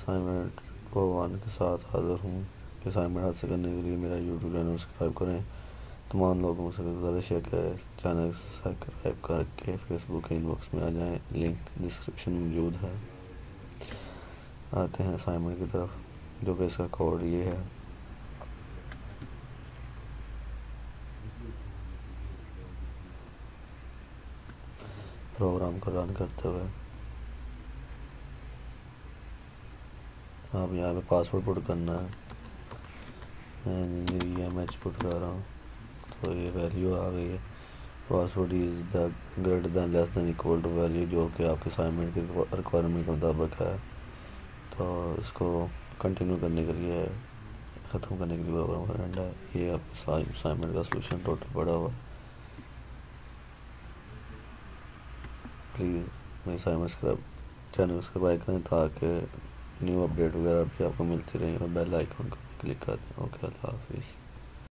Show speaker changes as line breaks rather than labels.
Assignment 1 کے ساتھ حاضر ہوں. اسائنمنٹ حاصل کرنے کے لیے میرا یوٹیوب چینل سبسکرائب کریں. تمام لوگوں سے گزارش ہے کہ چینل سبسکرائب کر کے فیسبک کے باکس میں آجائیں، لنک ڈسکرپشن میں موجود ہے. آتے ہیں اسائنمنٹ کی طرف، جو کہ اس کا کوڈ یہ ہے. پروگرام کو رن کرتے ہوئے آپ یہاں پہ پاسورڈ پٹ کرنا ہے. میں EMH پٹ کر رہا ہوں تو یہ ویلیو آ گئی ہے. Password is the greater than less than equal to value, جو کہ آپ کے اسائنمنٹ کی ریکوائرمنٹ کے مطابق ہے. تو اس کو کنٹینیو کرنے کے لیے، ختم کرنے کے لیے پروگرام کا اینڈ ہے. یہ آپ اسائنمنٹ کا سلوشن ٹوٹل پڑا ہوا. پلیز میری اسائنمنٹ چینل سبسکرائب کریں تاکہ نیو اپڈیٹ وغیرہ بھی آپ کو ملتی رہیں، اور بیل آئیکن کو کلک کر دیں. اوکے، اللہ حافظ.